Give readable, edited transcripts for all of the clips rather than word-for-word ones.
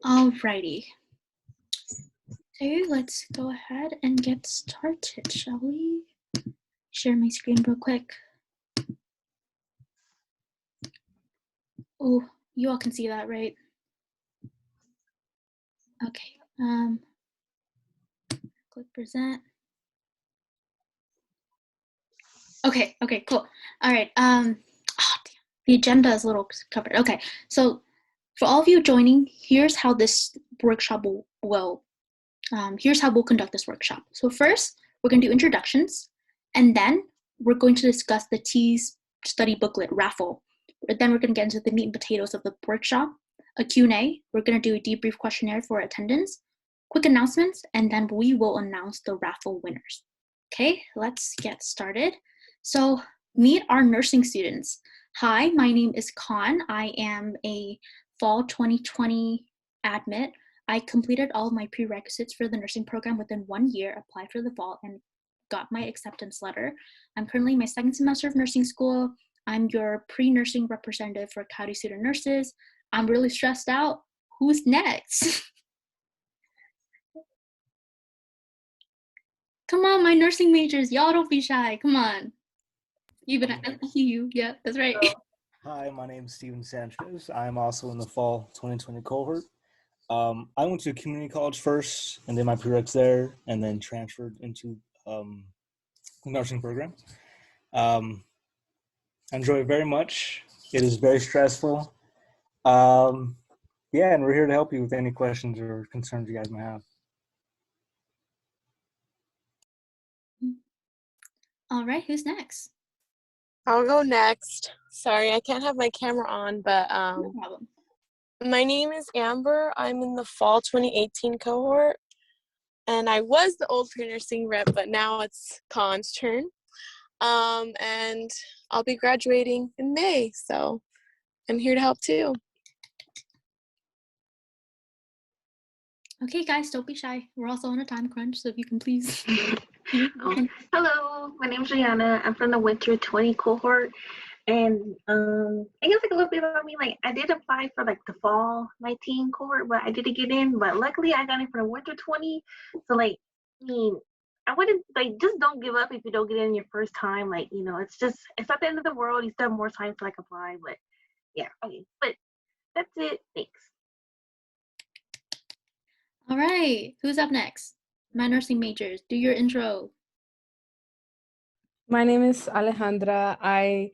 Alrighty. So let's go ahead and get started, shall we? Share my screen real quick. Oh, you all can see that, right? Okay. Click present. Okay, cool. All right. The agenda is a little covered. Okay, so for all of you joining, here's how this workshop here's how we'll conduct this workshop. So first, we're going to do introductions, and then we're going to discuss the TEAS study booklet raffle. Then we're going to get into the meat and potatoes of the workshop, a Q&A. We're going to do a debrief questionnaire for attendance, quick announcements, and then we will announce the raffle winners. Okay, let's get started. So meet our nursing students. Hi, my name is Khan. I am a fall 2020 admit. I completed all of my prerequisites for the nursing program within 1 year, applied for the fall, and got my acceptance letter. I'm currently in my second semester of nursing school. I'm your pre-nursing representative for County Student Nurses. I'm really stressed out. Who's next? Come on, my nursing majors. Y'all don't be shy. Come on. Even I see you. Yeah, that's right. Hi, my name is Steven Sanchez. I'm also in the fall 2020 cohort. I went to community college first and did my prereqs there, and then transferred into the nursing program. I enjoy it very much. It is very stressful. Yeah, and we're here to help you with any questions or concerns you guys may have. All right, who's next? I'll go next. Sorry, I can't have my camera on, but No problem. my name is Amber. I'm in the fall 2018 cohort, and I was the old pre-nursing rep, but now it's Khan's turn. And I'll be graduating in May, so I'm here to help too. Okay, guys, don't be shy. We're also on a time crunch, so if you can please. Hello, my name is Rihanna. I'm from the winter 20 cohort. And I guess like a little bit about me, like I did apply for like the fall 19 cohort, but I didn't get in. But luckily I got in for the winter 20. So like, I mean, I wouldn't like just don't give up if you don't get in your first time. Like, you know, it's not the end of the world. You still have more time to like apply. But yeah, okay. But that's it. Thanks. All right, who's up next? My nursing majors, do your intro. My name is Alejandra. I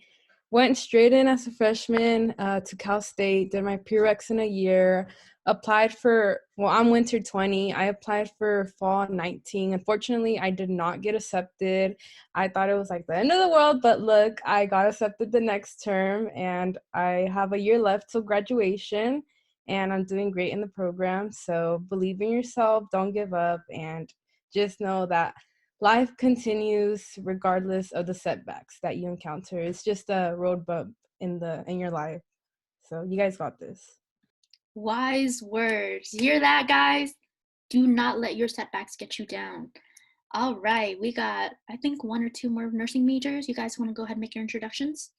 went straight in as a freshman to Cal State, did my prereqs in a year, applied for, I'm winter 20. I applied for fall 19. Unfortunately, I did not get accepted. I thought it was like the end of the world, but look, I got accepted the next term, and I have a year left till graduation, and I'm doing great in the program. So believe in yourself, don't give up, and just know that life continues regardless of the setbacks that you encounter. It's just a road bump in your life. So you guys got this. Wise words. Hear that, guys? Do not let your setbacks get you down. All right, we got, I think, 1 or 2 more nursing majors. You guys want to go ahead and make your introductions?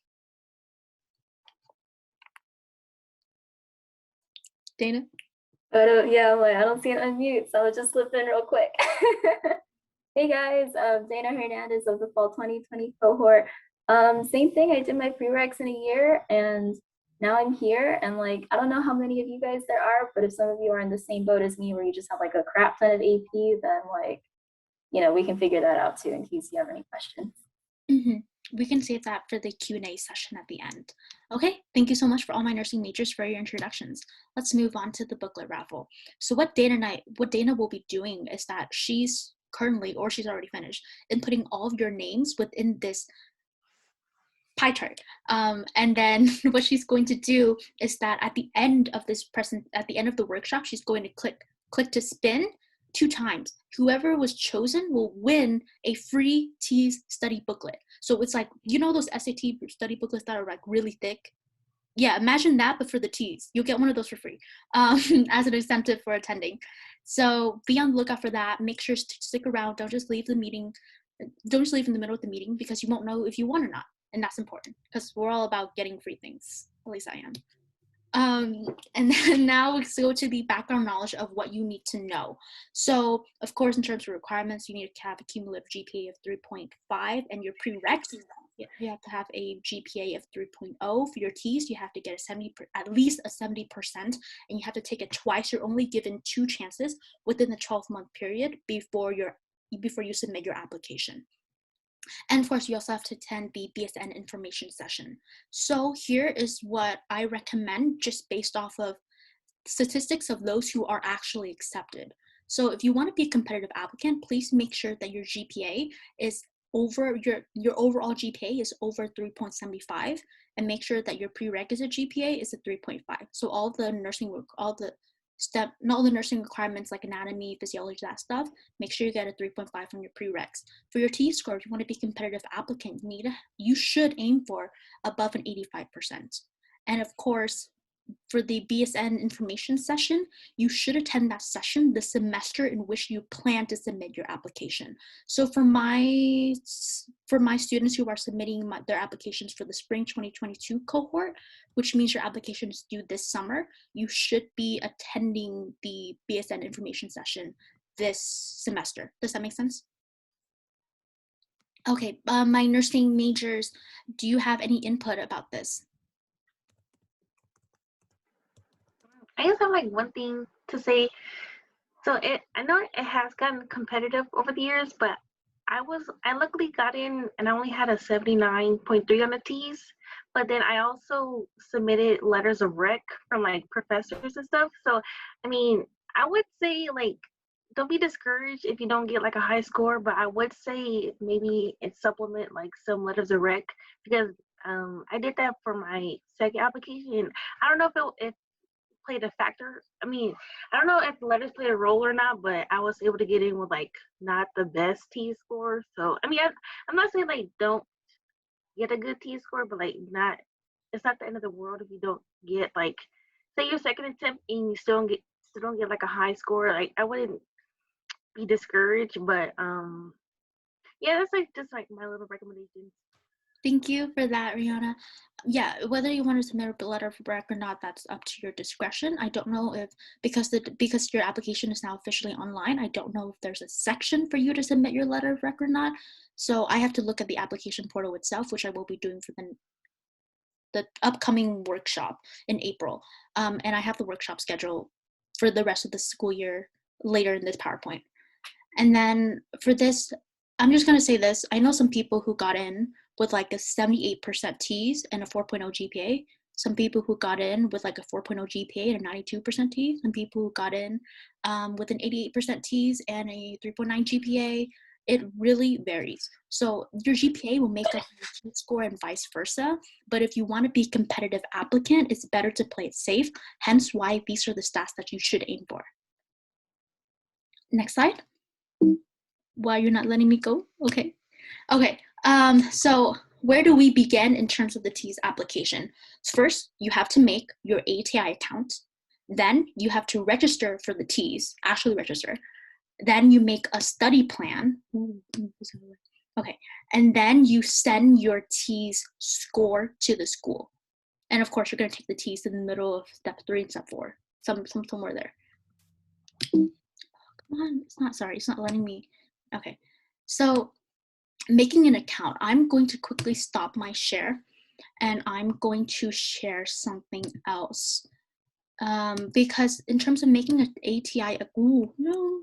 Dana? Yeah, I don't see it unmute, so I'll just slip in real quick. Hey guys, Dana Hernandez of the fall 2020 cohort. Same thing, I did my prereqs in a year, and now I'm here, and like, I don't know how many of you guys there are, but if some of you are in the same boat as me where you just have like a crap ton of AP, then like, you know, we can figure that out too in case you have any questions. We can save that for the Q&A session at the end. Okay, thank you so much for all my nursing majors for your introductions. Let's move on to the booklet raffle. So what Dana will be doing is that she's currently, or she's already finished, inputting all of your names within this pie chart. And then what she's going to do is that at the end of the workshop, she's going to click to spin 2 times. Whoever was chosen will win a free TEAS study booklet. So it's like, you know those SAT study booklets that are like really thick? Yeah, imagine that, but for the TEAS. You'll get one of those for free as an incentive for attending. So be on the lookout for that. Make sure to stick around. Don't just leave the meeting. Don't just leave in the middle of the meeting because you won't know if you won or not. And that's important because we're all about getting free things. At least I am. And then now let's go to the background knowledge of what you need to know. So, of course, in terms of requirements, you need to have a cumulative GPA of 3.5, and your prereqs, you have to have a GPA of 3.0. For your TEAS, you have to get at least a 70%, and you have to take it twice. You're only given 2 chances within the 12-month period before you submit your application. And of course, you also have to attend the BSN information session. So here is what I recommend just based off of statistics of those who are actually accepted. So if you want to be a competitive applicant, please make sure that your GPA is over your overall GPA is over 3.75, and make sure that your prerequisite GPA is a 3.5. So all the nursing requirements like anatomy, physiology, that stuff, make sure you get a 3.5 from your prereqs. For your T score, if you want to be a competitive applicant, you should aim for above an 85%. And of course, for the BSN information session, you should attend that session the semester in which you plan to submit your application. So for my students who are submitting their applications for the spring 2022 cohort, which means your application is due this summer, you should be attending the BSN information session this semester. Does that make sense? Okay, my nursing majors, do you have any input about this? I guess I have like one thing to say. So I know it has gotten competitive over the years, but I luckily got in and I only had a 79.3 on the TEAS, but then I also submitted letters of rec from like professors and stuff. So I mean, I would say like don't be discouraged if you don't get like a high score, but I would say maybe it supplement like some letters of rec, because I did that for my second application. I don't know if played a factor. I mean, I don't know if the letters played a role or not, but I was able to get in with like not the best T score. So I mean, I'm not saying like don't get a good T score, but like it's not the end of the world if you don't get like, say your second attempt and you still don't get like a high score. Like I wouldn't be discouraged, but yeah, that's like just like my little recommendations. Thank you for that, Rihanna. Yeah, whether you want to submit a letter of rec or not, that's up to your discretion. I don't know if, because your application is now officially online, I don't know if there's a section for you to submit your letter of rec or not. So I have to look at the application portal itself, which I will be doing for the upcoming workshop in April. And I have the workshop schedule for the rest of the school year later in this PowerPoint. And then for this, I'm just going to say this. I know some people who got in with like a 78% TEAS and a 4.0 GPA. Some people who got in with like a 4.0 GPA and a 92% TEAS. Some people who got in with an 88% TEAS and a 3.9 GPA. It really varies. So your GPA will make up your TEAS score and vice versa. But if you want to be a competitive applicant, it's better to play it safe. Hence why these are the stats that you should aim for. Next slide. Why you're not letting me go? Okay. So where do we begin in terms of the TEAS application? First, you have to make your ATI account. Then you have to register for the TEAS, actually register. Then you make a study plan. Okay. And then you send your TEAS score to the school. And of course, you're going to take the TEAS in the middle of step 3 and step 4, somewhere there. Come on, it's not letting me. Okay, so making an account, I'm going to quickly stop my share and I'm going to share something else. Because in terms of making an ATI, no,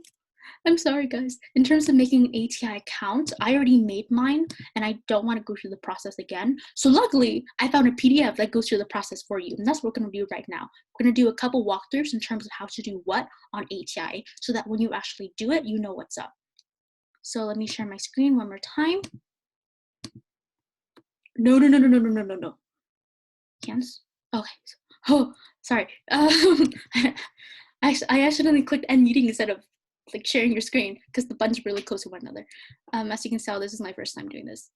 I'm sorry guys. In terms of making an ATI account, I already made mine and I don't want to go through the process again. So luckily, I found a PDF that goes through the process for you. And that's what we're going to do right now. We're going to do a couple walkthroughs in terms of how to do what on ATI so that when you actually do it, you know what's up. So let me share my screen one more time. No. Can't. Okay. Oh, sorry. I accidentally clicked end meeting instead of like sharing your screen because the buttons are really close to one another. As you can tell, this is my first time doing this.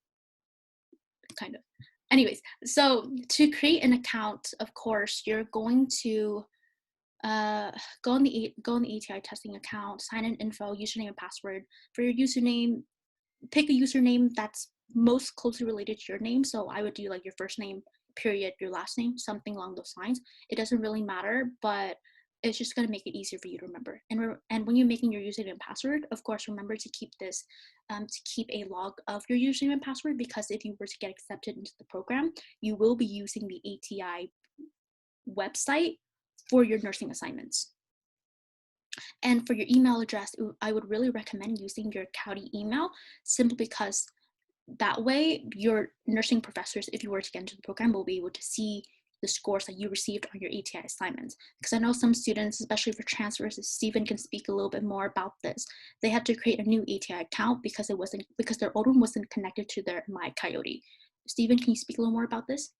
Kind of. Anyways, so to create an account, of course, you're going to go on the ATI testing account, sign in info, username and password. For your username, pick a username that's most closely related to your name. So I would do like your first name period, your last name, something along those lines. It doesn't really matter, but it's just going to make it easier for you to remember. And when you're making your username and password, of course, remember to keep this, to keep a log of your username and password, because if you were to get accepted into the program, you will be using the ATI website for your nursing assignments. And for your email address, I would really recommend using your county email, simply because that way your nursing professors, if you were to get into the program, will be able to see the scores that you received on your ATI assignments. Because I know some students, especially for transfers, Stephen can speak a little bit more about this. They had to create a new ATI account because their old one wasn't connected to their My Coyote. Stephen, can you speak a little more about this?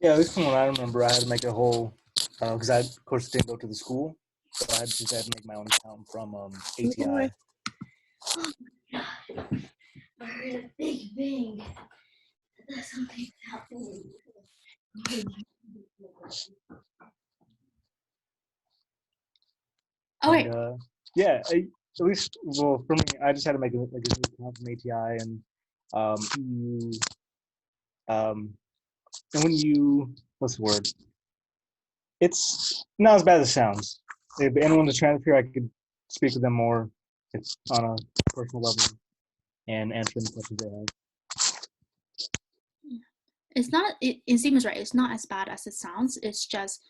Yeah, at least from what I remember, I had to make a whole, because I, of course, didn't go to the school, so I had to make my own account from ATI. I heard a big bang. That's something happening. Okay. Yeah, at least, well, for me, I just had to make a new account from ATI, and and when you, what's the word? It's not as bad as it sounds. If anyone's a transfer, I could speak with them more on a personal level and answer any questions they have. It's not, it seems right, it's not as bad as it sounds. It's just,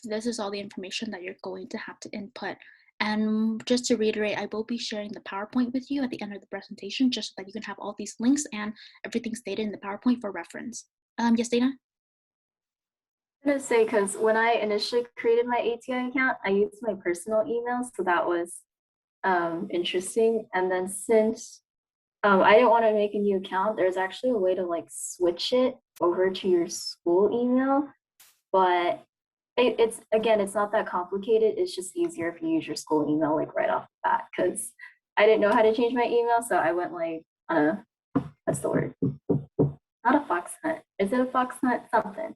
this is all the information that you're going to have to input. And just to reiterate, I will be sharing the PowerPoint with you at the end of the presentation, just so that you can have all these links and everything stated in the PowerPoint for reference. Yes, Dana? I'm gonna say, because when I initially created my ATI account, I used my personal email, so that was interesting. And then since I didn't want to make a new account, there's actually a way to like switch it over to your school email, but it's again, it's not that complicated. It's just easier if you use your school email like right off the bat, because I didn't know how to change my email, so I went like on a, what's the word? Not a fox hunt. Is it a fox hunt? Something.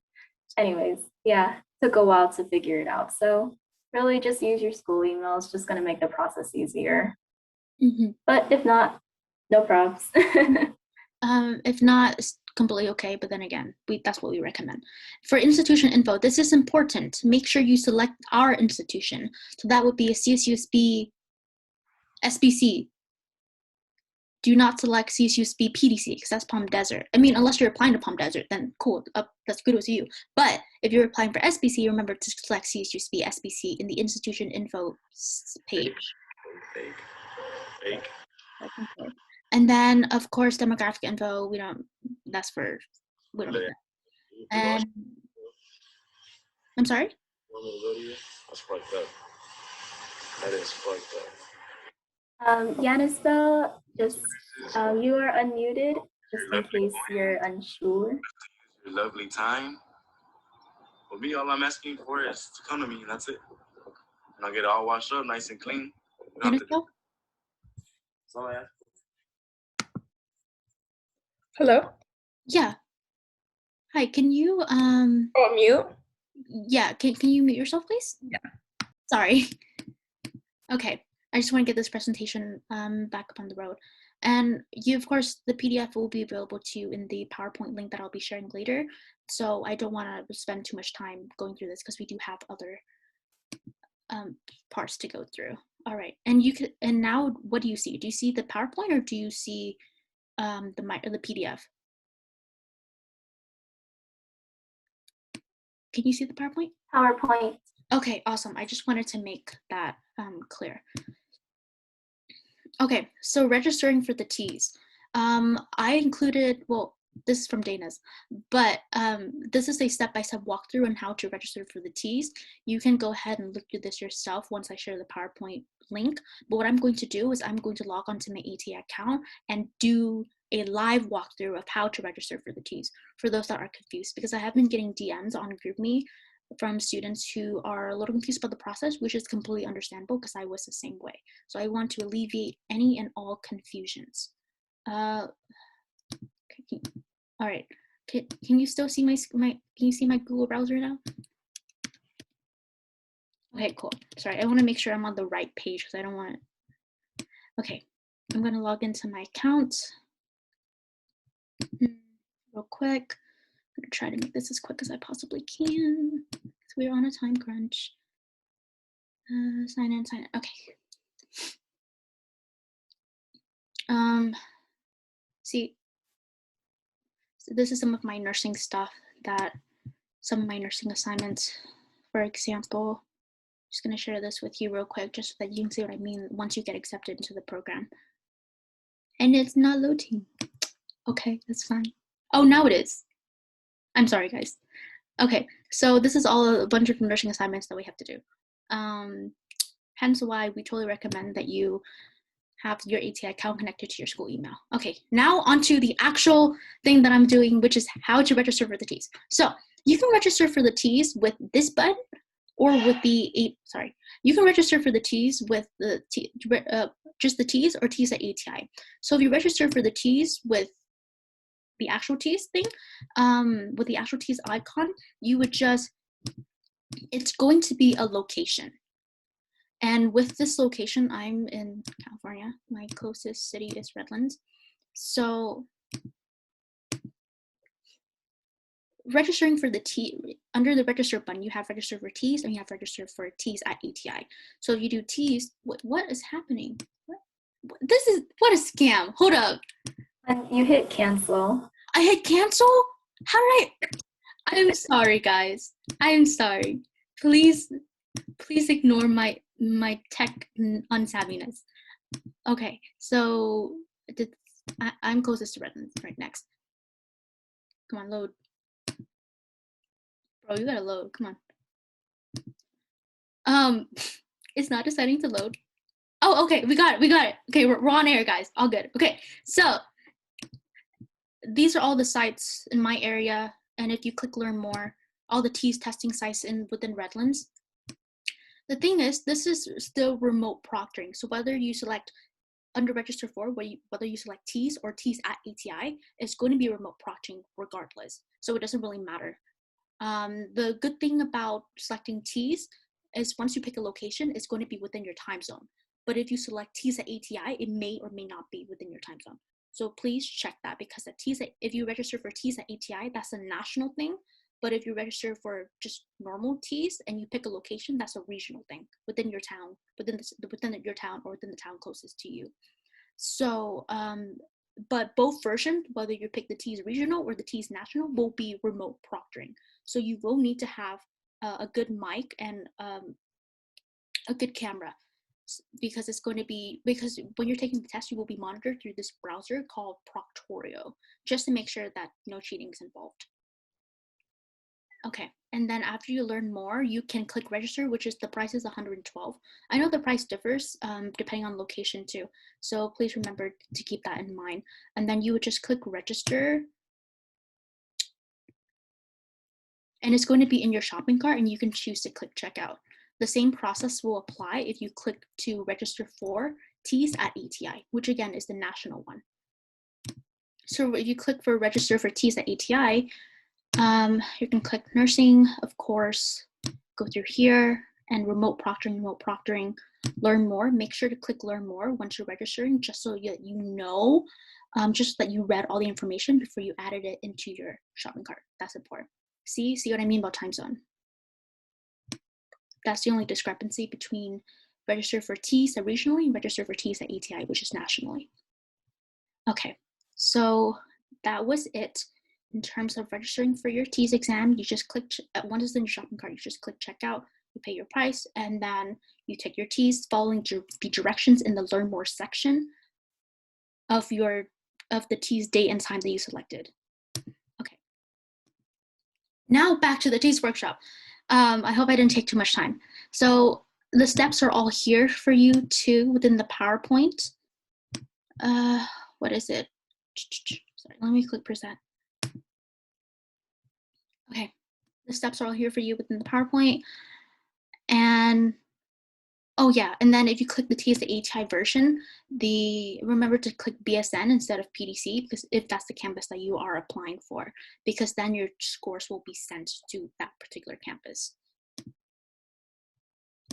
Anyways, yeah, took a while to figure it out. So really just use your school email. It's just going to make the process easier. Mm-hmm. But if not, no props. If not, it's completely okay, but then again, that's what we recommend. For institution info, this is important. Make sure you select our institution. So that would be a CSUSB SBC. Do not select CSUSB PDC, because that's Palm Desert. I mean, unless you're applying to Palm Desert, then cool, that's good with you. But if you're applying for SBC, remember to select CSUSB SBC in the institution info page. Fake. And then, of course, demographic info, we don't need that. And, I'm sorry? That's fucked up. That is fucked up. Yanisbel, just you are unmuted, just in case you're unsure. Your lovely time. For me, all I'm asking for is to come to me, and that's it. And I'll get it all washed up, nice and clean. Yanisbel? That's all I ask. Hello? Yeah. Hi, can you, Oh, mute? yeah, can you mute yourself, please? Yeah. Sorry. Okay, I just want to get this presentation back up on the road. And you, of course, the PDF will be available to you in the PowerPoint link that I'll be sharing later. So I don't want to spend too much time going through this, because we do have other parts to go through. All right, and now what do you see? Do you see the PowerPoint, or do you see the PDF? Can you see the PowerPoint? PowerPoint. Okay, awesome. I just wanted to make that clear. Okay, so registering for the TEAS. I included, well, this is from Dana's, but this is a step-by-step walkthrough on how to register for the TEAS. You can go ahead and look through this yourself once I share the PowerPoint link. But what I'm going to do is I'm going to log onto my ATI account and do a live walkthrough of how to register for the TEAS for those that are confused, because I have been getting DMs on GroupMe from students who are a little confused about the process, which is completely understandable, because I was the same way. So I want to alleviate any and all confusions. All right, can you still see can you see my Google browser now? Okay, cool. Sorry, I want to make sure I'm on the right page, because I don't want it. Okay, I'm going to log into my account real quick. gonna try to make this as quick as I possibly can because we're on a time crunch. Sign in, okay. See, so this is some of my nursing stuff some of my nursing assignments. For example, just gonna share this with you real quick just so that you can see what I mean once you get accepted into the program. And it's not loading. Okay, that's fine. Oh, now it is. I'm sorry, guys. Okay, so this is all a bunch of nursing assignments that we have to do. Hence why we totally recommend that you have your ATI account connected to your school email. Okay, now onto the actual thing that I'm doing, which is how to register for the TEAS. So you can register for the TEAS with this button or with you can register for the TEAS with the just the TEAS or TEAS at ATI. So if you register for the TEAS with the actual TEAS thing, with the actual TEAS icon, you would just, it's going to be a location. And with this location, I'm in California. My closest city is Redlands. So registering for the under the register button, you have register for TEAS and you have register for TEAS at ATI. So if you do TEAS, what is happening? What a scam. Hold up. And you hit cancel. I hit cancel? How did I'm sorry, guys. I'm sorry. Please ignore my tech unsavviness. Okay, so I'm closest to Redlands. Right, next. Come on, load. Bro, you gotta load. Come on. It's not deciding to load. Oh, okay, we got it. Okay, we're on air, guys. All good. Okay, so these are all the sites in my area, and if you click learn more, all the TEAS testing sites within Redlands. The thing is, this is still remote proctoring. So whether you select under register for, whether you select TEAS or TEAS at ATI, it's going to be remote proctoring regardless. So it doesn't really matter. The good thing about selecting TEAS is once you pick a location, it's going to be within your time zone. But if you select TEAS at ATI, it may or may not be within your time zone. So please check that, because at TEAS, if you register for TEAS at ATI, that's a national thing. But if you register for just normal TEAS and you pick a location, that's a regional thing within your town, within your town or within the town closest to you. So, but both versions, whether you pick the TEAS regional or the TEAS national, will be remote proctoring. So you will need to have a good mic and a good camera, because it's going to be, because when you're taking the test, you will be monitored through this browser called Proctorio, just to make sure that no cheating is involved. Okay, and then after you learn more, you can click register, which is the price is $112. I know the price differs depending on location too, so please remember to keep that in mind. And then you would just click register, and it's going to be in your shopping cart, and you can choose to click checkout. The same process will apply if you click to register for TEAS at ATI, which again is the national one. So if you click for register for TEAS at ATI, you can click nursing, of course, go through here, and remote proctoring, learn more. Make sure to click learn more once you're registering, just so you know, just that you read all the information before you added it into your shopping cart. That's important. See what I mean about time zone? That's the only discrepancy between register for TEAS regionally and register for TEAS at ATI, which is nationally. Okay, so that was it. In terms of registering for your TEAS exam, you just click, once it's in your shopping cart, you just click checkout, you pay your price, and then you take your TEAS following the directions in the learn more section of the TEAS date and time that you selected. Okay. Now back to the TEAS workshop. I hope I didn't take too much time. So the steps are all here for you too within the PowerPoint. What is it? Sorry, let me click present. Okay, the steps are all here for you within the PowerPoint. And oh yeah, and then if you click the TEAS ATI version, remember to click BSN instead of PDC, because if that's the campus that you are applying for, because then your scores will be sent to that particular campus.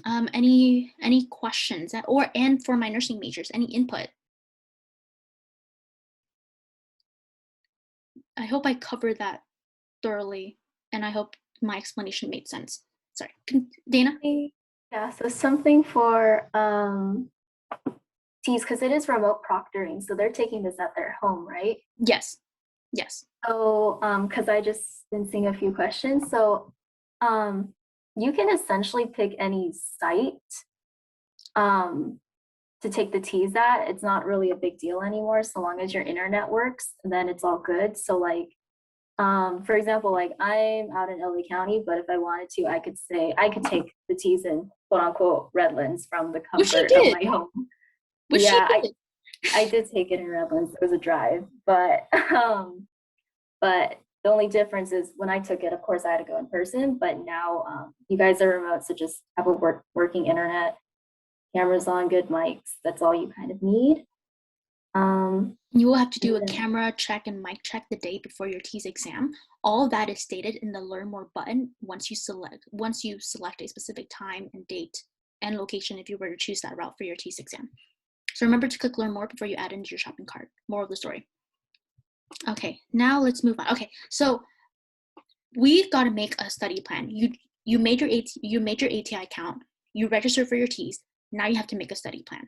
Any questions, and for my nursing majors, any input? I hope I covered that thoroughly, and I hope my explanation made sense. Sorry, Dana? Yeah, so something for TEAS, because it is remote proctoring, so they're taking this at their home, right? Yes. Yes. So, because I just been seeing a few questions. So, you can essentially pick any site to take the TEAS at. It's not really a big deal anymore. So long as your internet works, then it's all good. So like, for example, like I'm out in LA County, but if I wanted to, I could take the TEAS in quote unquote Redlands from the comfort of my home. Yeah, I did take it in Redlands. It was a drive, but the only difference is when I took it, of course, I had to go in person. But now you guys are remote, so just have a working internet, cameras on, good mics. That's all you kind of need. You will have to do a camera check and mic check the day before your TEAS exam. All of that is stated in the Learn More button once you select a specific time and date and location if you were to choose that route for your TEAS exam. So remember to click Learn More before you add into your shopping cart. Moral of the story. Okay, now let's move on. Okay, so we've got to make a study plan. You made your ATI account. You registered for your TEAS. Now you have to make a study plan.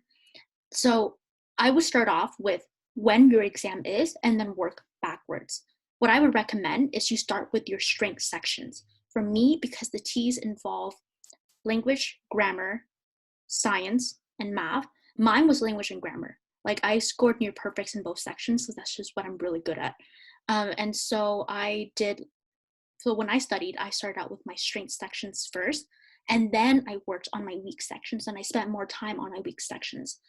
So I would start off with when your exam is and then work backwards. What I would recommend is you start with your strength sections. For me, because the TEAS involve language, grammar, science, and math, mine was language and grammar. Like I scored near perfects in both sections, so that's just what I'm really good at. And so when I studied, I started out with my strength sections first, and then I worked on my weak sections, and I spent more time on my weak sections.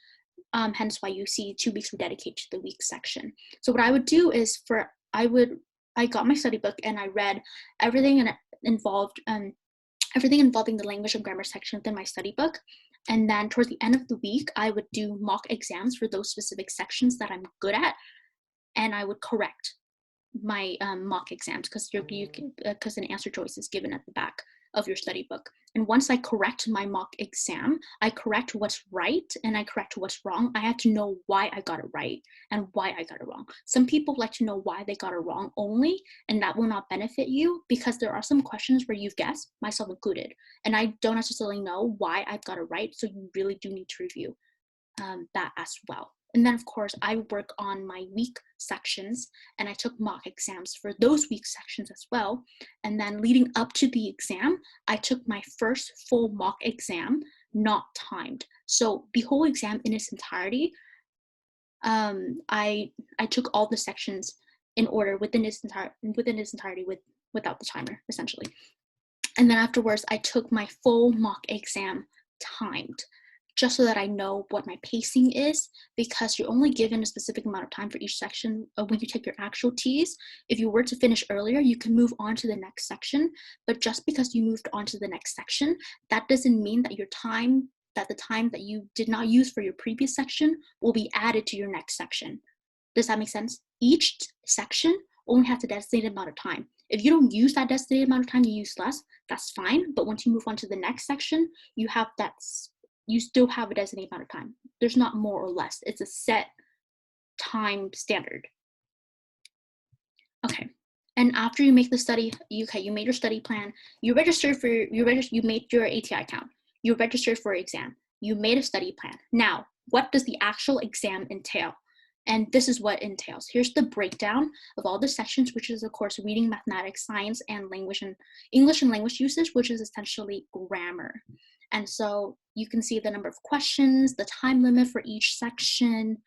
Hence why you see 2 weeks were dedicated to the weak section. So what I would do is I got my study book and I read everything involving the language and grammar section within my study book. And then towards the end of the week, I would do mock exams for those specific sections that I'm good at, and I would correct my mock exams because an answer choice is given at the back of your study book. And once I correct my mock exam, I correct what's right and I correct what's wrong. I have to know why I got it right and why I got it wrong. Some people like to know why they got it wrong only, and that will not benefit you because there are some questions where you've guessed, myself included, and I don't necessarily know why I've got it right. So you really do need to review that as well. And then, of course, I work on my weak sections, and I took mock exams for those weak sections as well. And then leading up to the exam, I took my first full mock exam, not timed. So the whole exam in its entirety, I took all the sections in order within its entirety without the timer, essentially. And then afterwards, I took my full mock exam timed, just so that I know what my pacing is, because you're only given a specific amount of time for each section when you take your actual TEAS. If you were to finish earlier, you can move on to the next section, but just because you moved on to the next section, that doesn't mean that the time that you did not use for your previous section will be added to your next section. Does that make sense? Each section only has a designated amount of time. If you don't use that designated amount of time, you use less, that's fine, but once you move on to the next section, you still have a designated amount of time. There's not more or less. It's a set time standard. Okay. And after you make the study, you made your study plan, you made your ATI account, you registered for exam, you made a study plan. Now, what does the actual exam entail? And this is what it entails. Here's the breakdown of all the sections, which is, of course, reading, mathematics, science, and language and English and language usage, which is essentially grammar. And so you can see the number of questions, the time limit for each section,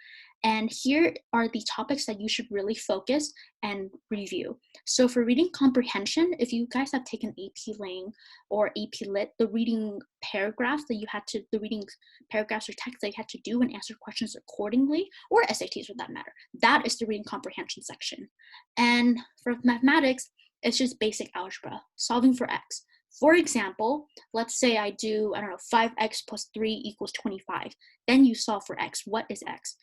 and here are the topics that you should really focus and review. So for reading comprehension, if you guys have taken AP Lang or AP Lit, the reading paragraphs or text that you had to do and answer questions accordingly, or SATs for that matter, that is the reading comprehension section. And for mathematics, it's just basic algebra, solving for x. For example, let's say I do, 5x plus 3 equals 25. Then you solve for x. What is x?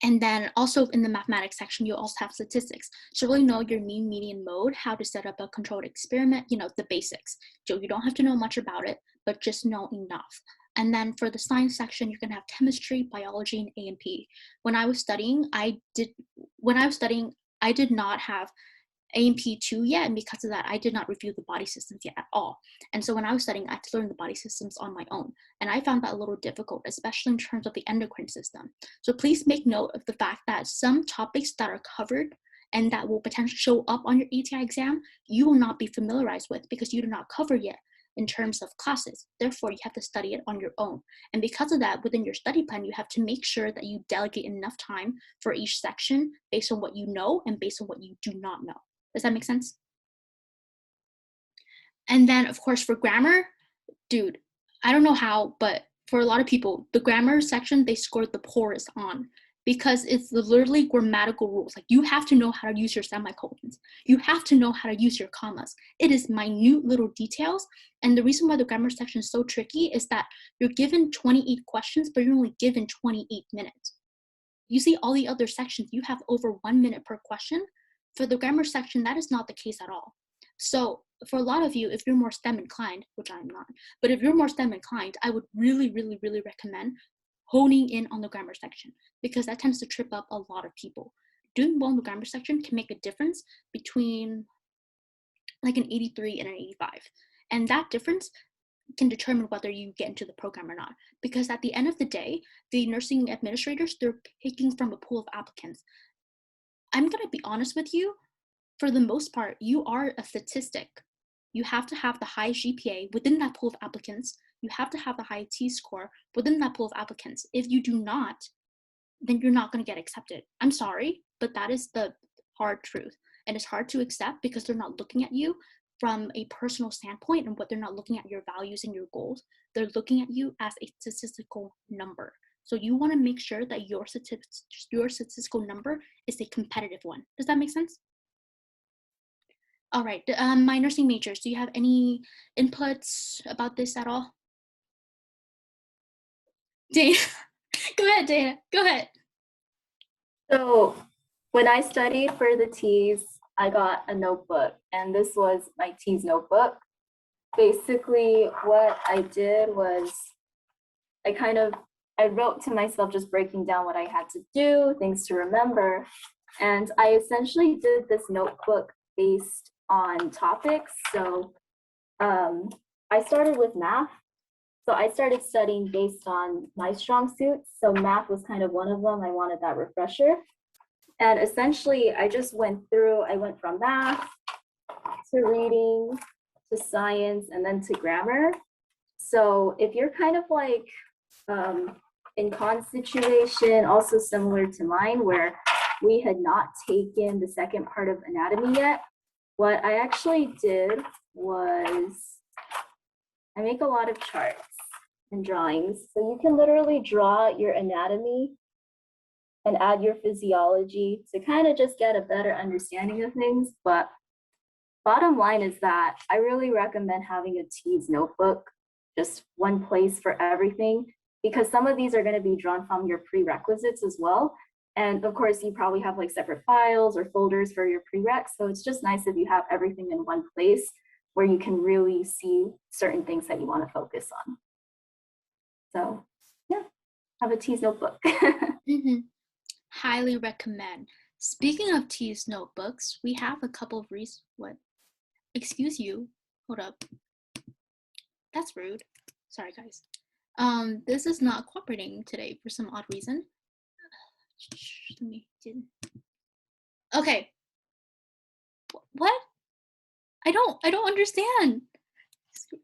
And then also in the mathematics section, you'll also have statistics. So really know your mean, median, mode, how to set up a controlled experiment, the basics. So you don't have to know much about it, but just know enough. And then for the science section, you can have chemistry, biology, and A&P. When I was studying, I did not have A&P 2 yet, and because of that, I did not review the body systems yet at all. And so when I was studying, I had to learn the body systems on my own. And I found that a little difficult, especially in terms of the endocrine system. So please make note of the fact that some topics that are covered and that will potentially show up on your ATI exam, you will not be familiarized with because you do not cover yet in terms of classes. Therefore, you have to study it on your own. And because of that, within your study plan, you have to make sure that you delegate enough time for each section based on what you know and based on what you do not know. Does that make sense? And then, of course, for grammar, dude, I don't know how, but for a lot of people, the grammar section, they scored the poorest on because it's literally grammatical rules. Like, you have to know how to use your semicolons. You have to know how to use your commas. It is minute little details. And the reason why the grammar section is so tricky is that you're given 28 questions, but you're only given 28 minutes. You see all the other sections, you have over 1 minute per question. For the grammar section, that is not the case at all. So for a lot of you, if you're more STEM inclined, which I'm not, but if you're more STEM inclined, I would really, really, really recommend honing in on the grammar section because that tends to trip up a lot of people. Doing well in the grammar section can make a difference between like an 83 and an 85. And that difference can determine whether you get into the program or not. Because at the end of the day, the nursing administrators, they're picking from a pool of applicants. I'm going to be honest with you, for the most part, you are a statistic. You have to have the high GPA within that pool of applicants. You have to have the high T-score within that pool of applicants. If you do not, then you're not going to get accepted. I'm sorry, but that is the hard truth. And it's hard to accept because they're not looking at you from a personal standpoint and what they're not looking at your values and your goals. They're looking at you as a statistical number. So you want to make sure that your statistical number is a competitive one. Does that make sense? All right, my nursing majors, do you have any inputs about this at all? Dana, go ahead, Dana, go ahead. So when I studied for the TEAS, I got a notebook, and this was my TEAS notebook. Basically, what I did was I wrote to myself, just breaking down what I had to do, things to remember. And I essentially did this notebook based on topics. So I started with math. So I started studying based on my strong suits. So math was kind of one of them. I wanted that refresher. And essentially, I just went from math to reading to science and then to grammar. So if you're kind of like in Khan's situation, also similar to mine, where we had not taken the second part of anatomy yet, what I actually did was I make a lot of charts and drawings. So you can literally draw your anatomy and add your physiology to kind of just get a better understanding of things. But bottom line is that I really recommend having a TEAS notebook, just one place for everything, because some of these are going to be drawn from your prerequisites as well. And of course, you probably have like separate files or folders for your prereqs. So it's just nice if you have everything in one place where you can really see certain things that you want to focus on. So yeah, have a TEAS notebook. Mm-hmm. Highly recommend. Speaking of TEAS notebooks, we have a couple of what? Excuse you. Hold up. That's rude. Sorry, guys. This is not cooperating today for some odd reason. Okay. What? I don't understand.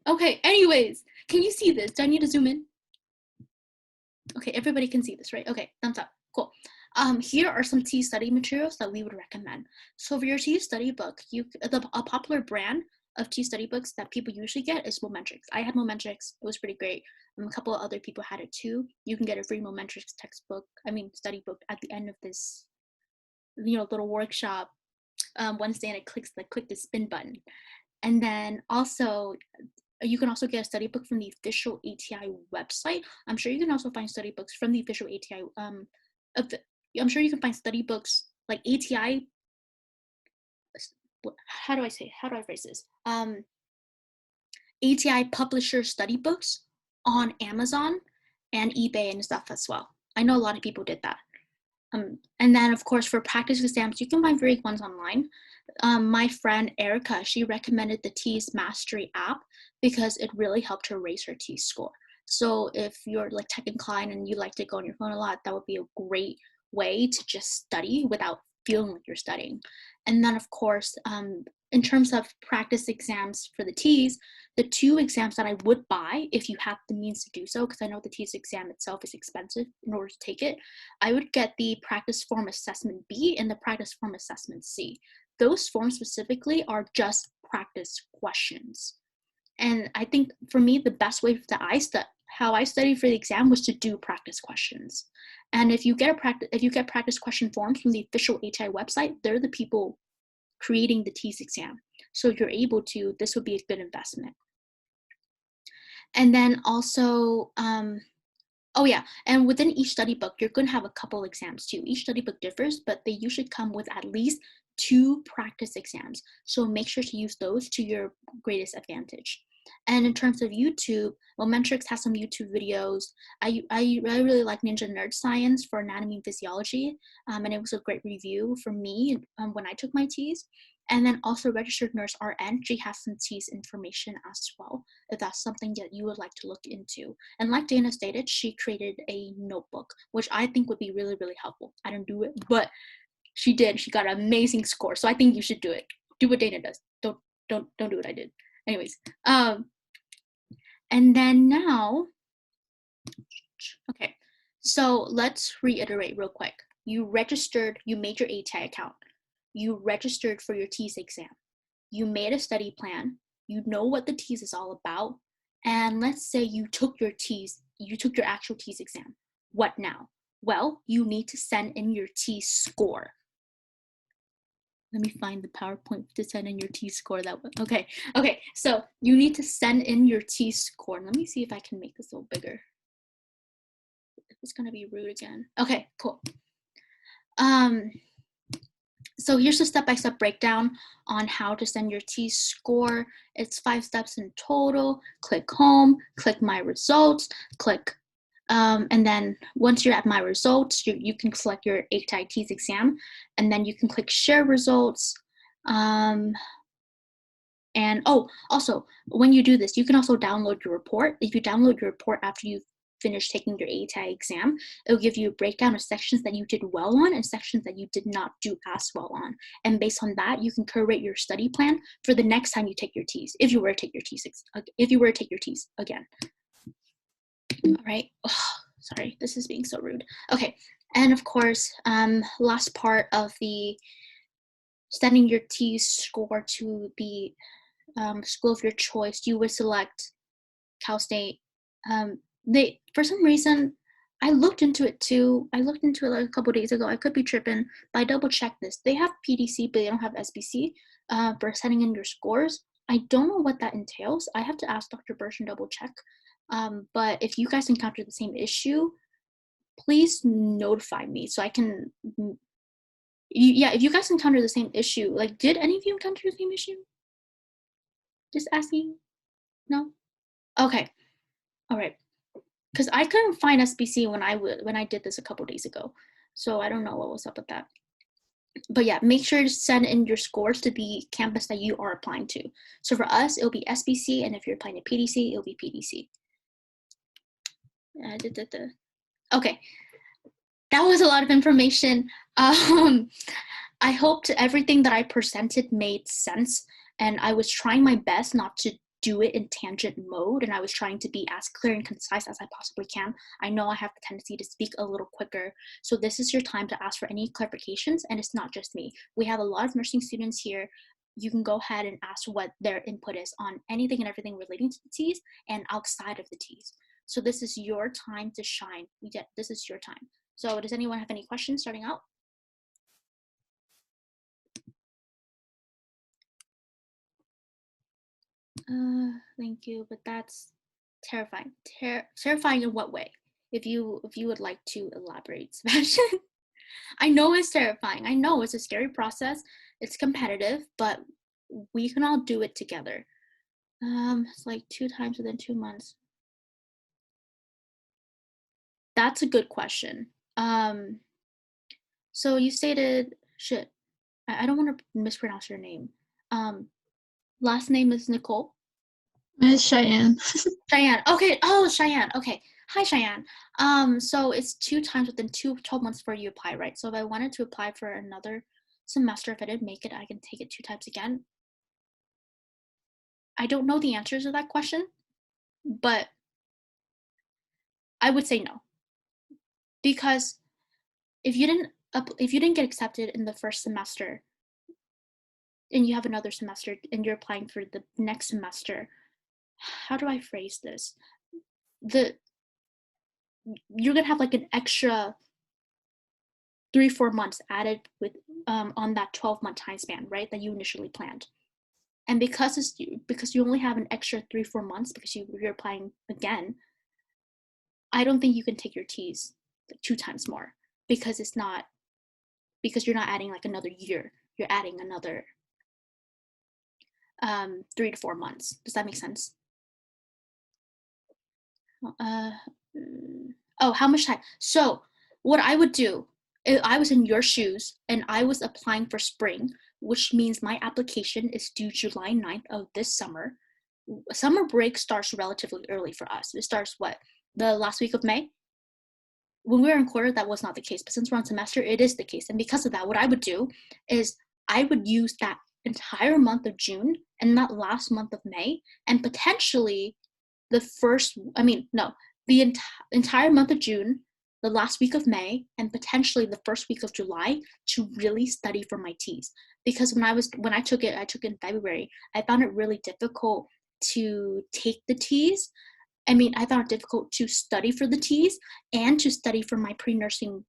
Okay, anyways, can you see this? Do I need to zoom in? Okay, everybody can see this, right? Okay, thumbs up. Cool. Here are some TEAS study materials that we would recommend. So for your TEAS study book, a popular brand of TEAS study books that people usually get is Momentrix. I had Momentrix. It was pretty great. A couple of other people had it too. You can get a free Momentrix study book at the end of this, little workshop Wednesday, and click the spin button. And then also, you can also get a study book from the official ATI website. I'm sure you can also find study books from the official ATI. I'm sure you can find study books like ATI. How do I phrase this? ATI publisher study books on Amazon and eBay and stuff as well. I know a lot of people did that. And then, of course, for practice exams, you can find various ones online. My friend Erica, she recommended the TEAS Mastery app because it really helped her raise her TEAS score. So if you're like tech inclined and you like to go on your phone a lot, that would be a great way to just study without feeling like you're studying. And then of course, in terms of practice exams for the TEAS, the 2 exams that I would buy if you have the means to do so, because I know the TEAS exam itself is expensive in order to take it, I would get the Practice Form Assessment B and the Practice Form Assessment C. Those forms specifically are just practice questions. And I think for me, the best way that how I studied for the exam was to do practice questions. And if you get practice question forms from the official HI website, they're the people creating the TEAS exam. So you're able to, this would be a good investment. And then also, oh yeah, and within each study book, you're going to have a couple exams too. Each study book differs, but they usually come with at least 2 practice exams. So make sure to use those to your greatest advantage. And in terms of YouTube, well, Mentrix has some YouTube videos. I really like Ninja Nerd Science for anatomy and physiology, and it was a great review for me when I took my TEAS. And then also Registered Nurse RN, she has some TEAS information as well, if that's something that you would like to look into. And like Dana stated, she created a notebook, which I think would be really, really helpful. I don't do it, but she did. She got an amazing score. So I think you should do it. Do what Dana does. Don't do what I did. Anyways, and then now, okay, so let's reiterate real quick. You made your ATI account. You registered for your TEAS exam. You made a study plan. You know what the TEAS is all about. And let's say you took your actual TEAS exam. What now? Well, you need to send in your TEAS score. Let me find the PowerPoint to send in your TEAS score. Okay, so you need to send in your TEAS score. Let me see if I can make this a little bigger. It's gonna be rude again. Okay, cool. So here's a step-by-step breakdown on how to send your TEAS score. It's 5 steps in total. Click home, click my results, click, and then once you're at my results, you can select your HI TEAS exam, and then you can click share results. And oh, also, when you do this, you can also download your report. If you download your report after you've finished taking your ATI exam, it'll give you a breakdown of sections that you did well on and sections that you did not do as well on. And based on that, you can curate your study plan for the next time you take your TEAS, if you were to take your TEAS again. All right. Oh, sorry, this is being so rude. Okay, and of course, last part of the sending your TEAS score to the school of your choice, you would select Cal State. For some reason, I looked into it too. I looked into it like a couple days ago. I could be tripping, but I double checked this. They have PDC, but they don't have SBC for sending in your scores. I don't know what that entails. I have to ask Dr. Birch and double check. But if you guys encounter the same issue, please notify me so I can. Yeah, if you guys encounter the same issue, like, did any of you encounter the same issue? Just asking. No. Okay. All right. Because I couldn't find SBC when I did this a couple days ago, so I don't know what was up with that. But yeah, make sure to send in your scores to the campus that you are applying to. So for us, it'll be SBC, and if you're applying to PDC, it'll be PDC. Okay, that was a lot of information. I hoped everything that I presented made sense, and I was trying my best not to do it in tangent mode, and I was trying to be as clear and concise as I possibly can. I know I have the tendency to speak a little quicker, so this is your time to ask for any clarifications, and it's not just me. We have a lot of nursing students here. You can go ahead and ask what their input is on anything and everything relating to the TEAS and outside of the TEAS. So this is your time to shine. This is your time. So does anyone have any questions starting out? Thank you, but that's terrifying. Terrifying in what way? If you would like to elaborate, Sebastian. I know it's terrifying. I know it's a scary process. It's competitive, but we can all do it together. It's like 2 times within 2 months. That's a good question. So you stated, shit, I don't want to mispronounce your name. Last name is Nicole. It's Cheyenne. Cheyenne. Okay. Oh, Cheyenne. Okay. Hi, Cheyenne. So it's 2 times within 12 months before you apply, right? So if I wanted to apply for another semester, if I didn't make it, I can take it 2 times again. I don't know the answers to that question, but I would say no. Because if you didn't get accepted in the first semester and you have another semester and you're applying for the next semester, how do I phrase this? You're gonna have like an extra 3-4 months added with on that 12-month time span, right? That you initially planned. And because you only have an extra 3-4 months because you're applying again, I don't think you can take your TEAS 2 times more because you're not adding like another year. You're adding another 3 to 4 months. Does that make sense? How much time? So what I would do if I was in your shoes and I was applying for spring, which means my application is due July 9th of this summer. Summer break starts relatively early for us. It starts the last week of May? When we were in quarter, that was not the case, but since we're on semester, it is the case. And because of that, what I would do is I would use that entire month of June and that last month of May, and potentially the entire month of June, the last week of May, and potentially the first week of July to really study for my TEAS. Because when I took it in February, I found it really difficult to take the TEAS. I found it difficult to study for the TEAS and to study for my pre-nursing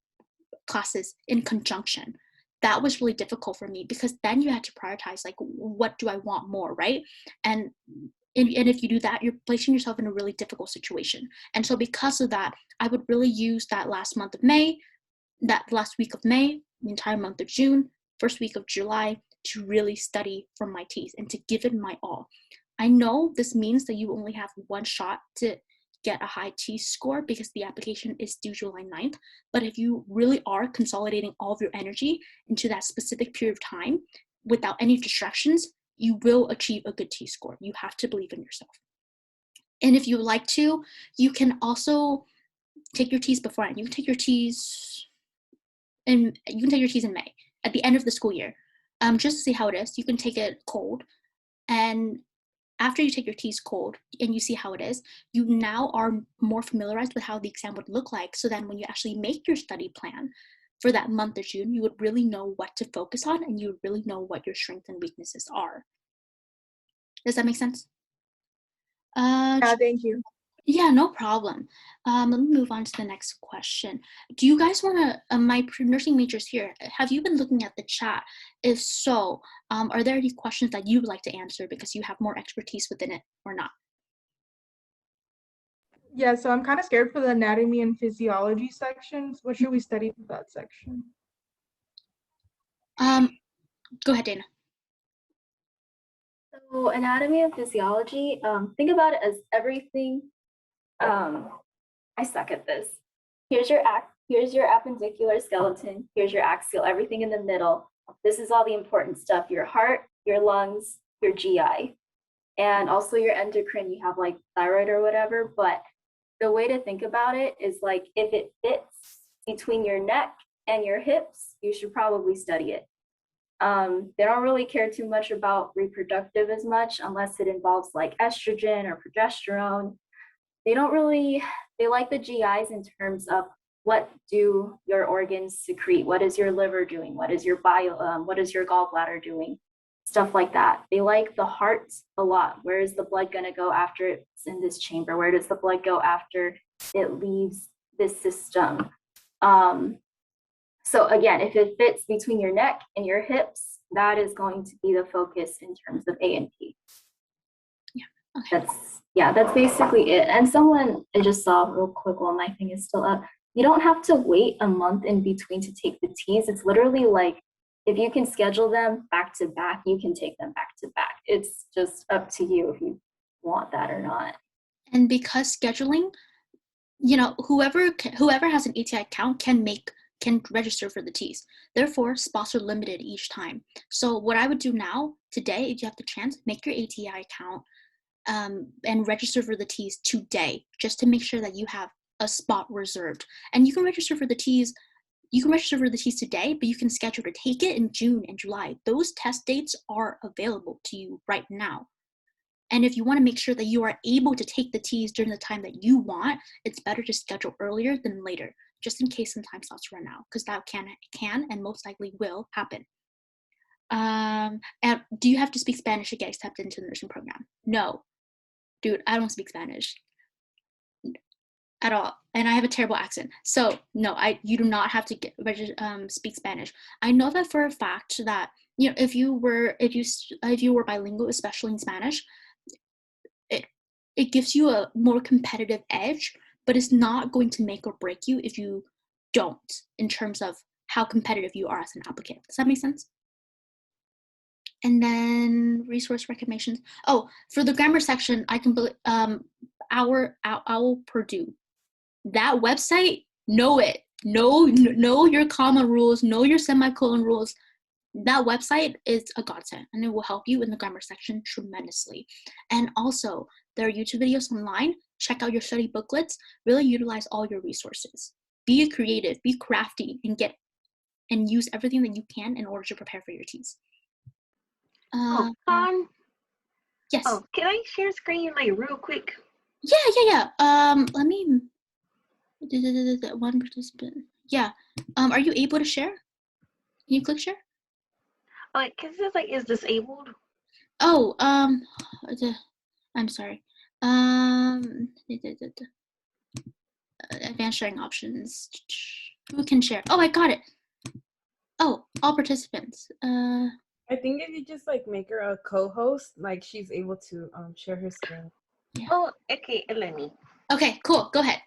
classes in conjunction. That was really difficult for me because then you had to prioritize, like, what do I want more, right? And if you do that, you're placing yourself in a really difficult situation. And so because of that, I would really use that last month of May, that last week of May, the entire month of June, first week of July to really study for my TEAS and to give it my all. I know this means that you only have one shot to get a high TEAS score because the application is due July 9th. But if you really are consolidating all of your energy into that specific period of time without any distractions, you will achieve a good TEAS score. You have to believe in yourself. And if you would like to, you can also take your TEAS beforehand. You can take your TEAS in May at the end of the school year, just to see how it is. You can take it cold, and after you take your TEAS cold and you see how it is, you now are more familiarized with how the exam would look like. So then when you actually make your study plan for that month of June, you would really know what to focus on and you would really know what your strengths and weaknesses are. Does that make sense? Yeah, thank you. Yeah, no problem. Let me move on to the next question. Do you guys want to, my nursing majors here, have you been looking at the chat? If so, are there any questions that you would like to answer because you have more expertise within it or not? Yeah, so I'm kind of scared for the anatomy and physiology sections. What should we study for that section? Go ahead, Dana. So anatomy and physiology, think about it as everything. I suck at this. Here's your appendicular skeleton. Here's your axial, everything in the middle. This is all the important stuff, your heart, your lungs, your GI, and also your endocrine. You have like thyroid or whatever, but the way to think about it is like if it fits between your neck and your hips, you should probably study it. They don't really care too much about reproductive as much unless it involves like estrogen or progesterone. They like the GIs in terms of what do your organs secrete? What is your liver doing? What is your what is your gallbladder doing? Stuff like that. They like the heart a lot. Where is the blood gonna go after it's in this chamber? Where does the blood go after it leaves this system? So again, if it fits between your neck and your hips, that is going to be the focus in terms of A&P. Yeah, okay. That's basically it. And I just saw real quick while my thing is still up, you don't have to wait a month in between to take the TEAS. It's literally like, if you can schedule them back to back, you can take them back to back. It's just up to you if you want that or not. And because scheduling, whoever has an ATI account can make can register for the TEAS. Therefore, spots are limited each time. So what I would do now, today, if you have the chance, make your ATI account and register for the TEAS today, just to make sure that you have a spot reserved. And you can register for the TEAS. You can register for the TEAS today, but you can schedule to take it in June and July. Those test dates are available to you right now. And if you want to make sure that you are able to take the TEAS during the time that you want, it's better to schedule earlier than later, just in case some time slots run out, because that can and most likely will happen. And do you have to speak Spanish to get accepted into the nursing program? No. Dude, I don't speak Spanish at all, and I have a terrible accent. So no, you do not have to speak Spanish. I know that for a fact that, you know, if you were bilingual, especially in Spanish, it gives you a more competitive edge, but it's not going to make or break you if you don't, in terms of how competitive you are as an applicant. Does that make sense? And then resource recommendations. Oh, for the grammar section, I can Owl Purdue. That website, know it. Know your comma rules, know your semicolon rules. That website is a godsend, and it will help you in the grammar section tremendously. And also, there are YouTube videos online. Check out your study booklets. Really utilize all your resources. Be creative, be crafty, and use everything that you can in order to prepare for your TEAS. Yes. Oh, can I share screen like real quick? Yeah. Let me. One participant. Yeah. Are you able to share? Can you click share? Oh, cause it says like is disabled. Oh, I'm sorry. Advanced sharing options. Who can share? Oh, I got it. Oh, all participants. I think if you just like make her a co-host, like she's able to share her screen. Yeah. Oh, okay, let me. Okay, cool. Go ahead.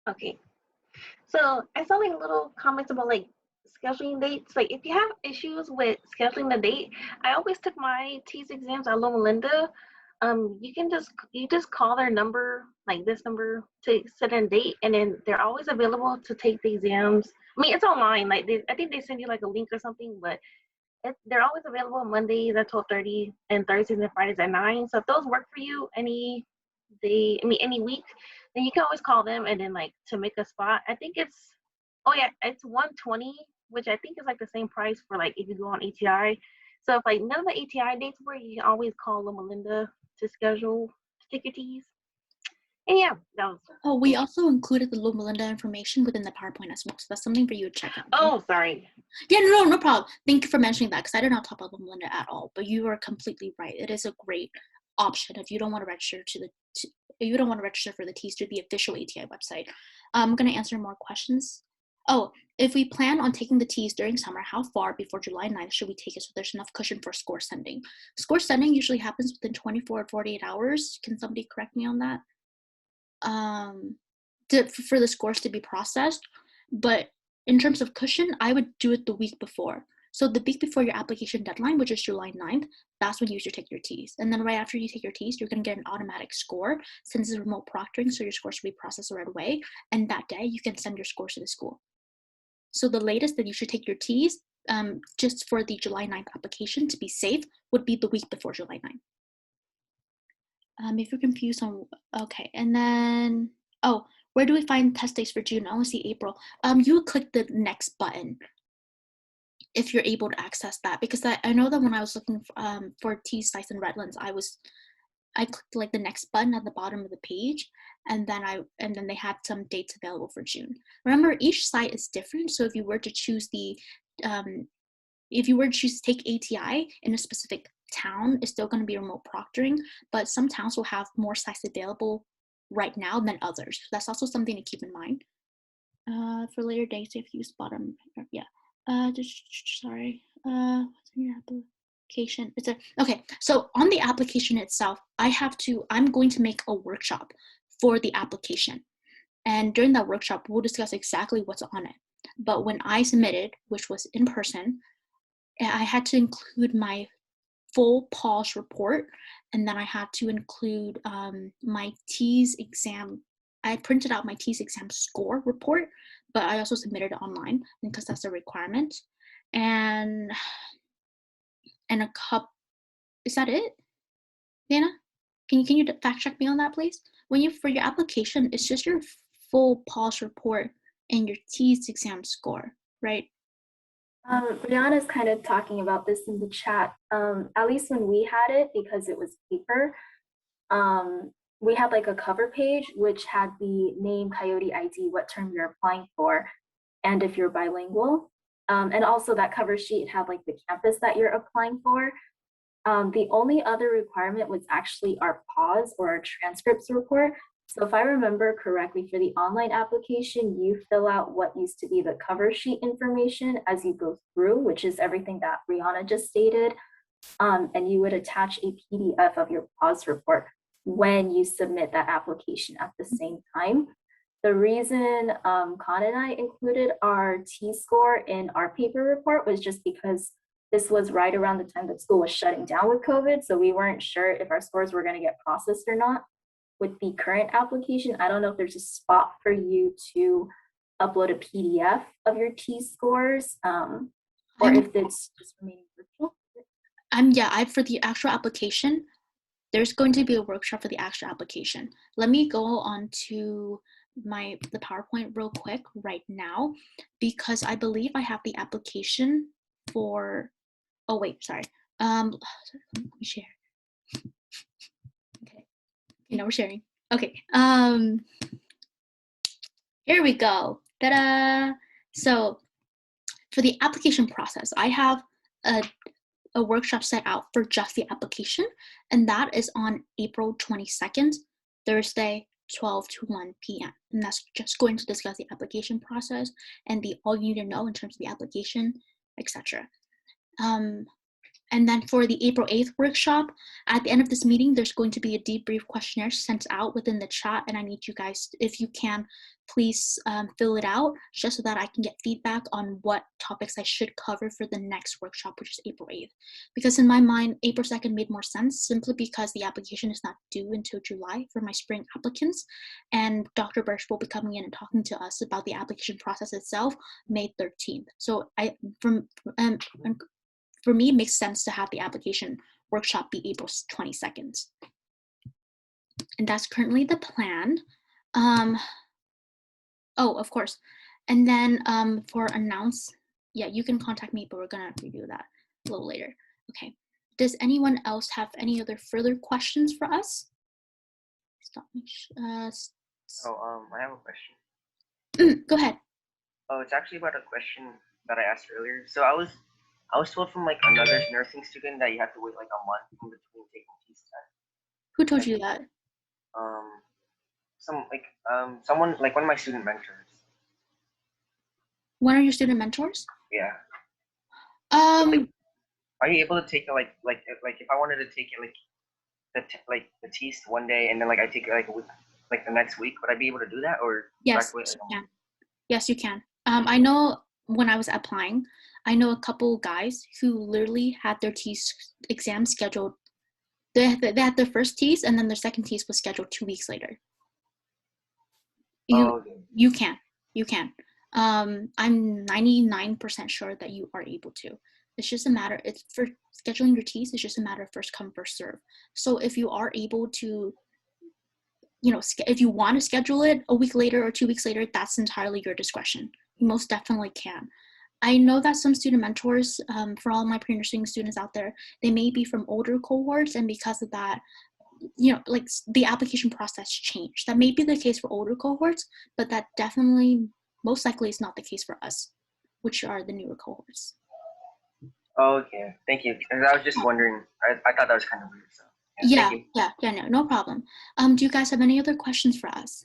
Okay. So I saw like little comments about like scheduling dates. Like if you have issues with scheduling the date, I always took my TEAS exams at Loma Linda. You just call their number, like this number, to set a date, and then they're always available to take the exams. I mean, it's online. Like I think they send you like a link or something, but they're always available Mondays at 12:30 and Thursdays and Fridays at 9. So if those work for you any week, then you can always call them and then like to make a spot. I think it's $120, which I think is like the same price for like if you go on ATI. So if like none of the ATI dates work, you can always call Loma Linda to schedule to take your TEAS. And yeah, that was. Oh, we also included the Loma Linda information within the PowerPoint as well, so that's something for you to check out. Oh, sorry. Yeah, no problem. Thank you for mentioning that, because I did not talk about Loma Linda at all. But you are completely right. It is a great option if you don't want to register for the TEAS through the official ATI website. I'm going to answer more questions. Oh, if we plan on taking the TEAS during summer, how far before July 9th should we take it so there's enough cushion for score sending? Score sending usually happens within 24 or 48 hours. Can somebody correct me on that? For the scores to be processed. But in terms of cushion, I would do it the week before. So the week before your application deadline, which is July 9th, that's when you should take your TEAS. And then right after you take your TEAS, you're going to get an automatic score since it's remote proctoring, so your scores will be processed right away. And that day, you can send your scores to the school. So the latest that you should take your TEAS, just for the July 9th application to be safe, would be the week before July 9th. If you're confused on, okay, and then, oh, where do we find test dates for June? I want to see April. You would click the next button if you're able to access that, because I know that when I was looking for TEAS sites in Redlands, I clicked like the next button at the bottom of the page, and then they had some dates available for June. Remember, each site is different, so if you were to choose to take ATI in a specific town, is still going to be remote proctoring, but some towns will have more sites available right now than others. That's also something to keep in mind. For later dates, if you use bottom, yeah. Sorry. What's in your application? Okay. So on the application itself, I'm going to make a workshop for the application, and during that workshop, we'll discuss exactly what's on it. But when I submitted, which was in person, I had to include my full POS report, and then I had to include my TEAS exam I printed out my TEAS exam score report, but I also submitted it online because that's a requirement. And a cup, is that it? Dana, can you fact check me on that, please? For your application, it's just your full PALS report and your TEAS exam score, right? Brianna's kind of talking about this in the chat. At least when we had it, because it was paper, we had like a cover page which had the name, Coyote ID, what term you're applying for, and if you're bilingual. And also that cover sheet had like the campus that you're applying for. The only other requirement was actually our PAWS or our transcripts report. So if I remember correctly, for the online application, you fill out what used to be the cover sheet information as you go through, which is everything that Brianna just stated. And you would attach a PDF of your PAWS report when you submit that application at the same time. The reason Khan and I included our T-score in our paper report was just because this was right around the time that school was shutting down with COVID. So we weren't sure if our scores were going to get processed or not. With the current application, I don't know if there's a spot for you to upload a PDF of your T-scores, or if it's just remaining virtual. For the actual application, there's going to be a workshop for the actual application. Let me go on to the PowerPoint real quick right now, because I believe I have the application for, oh wait, sorry. Let me share. Okay, now we're sharing. Okay, here we go. Ta-da! So for the application process, I have a workshop set out for just the application, and that is on April 22nd, Thursday, 12 to 1 p.m. And that's just going to discuss the application process and all you need to know in terms of the application, etc. And then for the April 8th workshop, at the end of this meeting, there's going to be a debrief questionnaire sent out within the chat, and I need you guys, if you can, please fill it out just so that I can get feedback on what topics I should cover for the next workshop, which is April 8th. Because in my mind, April 2nd made more sense simply because the application is not due until July for my spring applicants, and Dr. Birch will be coming in and talking to us about the application process itself May 13th. So for me, it makes sense to have the application workshop be April 22nd. And that's currently the plan. Oh, of course. And then for yeah, you can contact me, but we're gonna review that a little later. Okay. Does anyone else have any other further questions for us? I have a question. Go ahead. Oh, it's actually about a question that I asked earlier. So I was told from like another nursing student that you have to wait like a month in between taking TEAS tests. Who told you that? Someone like one of my student mentors. One of your student mentors? Yeah. Are you able to take it like if I wanted to take it like the TEAS one day and then like I take it like the next week, would I be able to do that, or yes, you can. Yes, you can. I know when I was applying, I know a couple guys who literally had their TEAS exam scheduled. They had their first TEAS, and then their second TEAS was scheduled 2 weeks later. You can. I'm 99% sure that you are able to. It's just a matter, it's for scheduling your TEAS, it's just a matter of first come, first serve. So if you are able to, if you want to schedule it a week later or 2 weeks later, that's entirely your discretion. You most definitely can. I know that some student mentors, for all my pre-nursing students out there, they may be from older cohorts, and because of that, like the application process changed. That may be the case for older cohorts, but that definitely, most likely, is not the case for us, which are the newer cohorts. Okay, thank you. Because I was just wondering. I thought that was kind of weird. So Yeah, no problem. Do you guys have any other questions for us?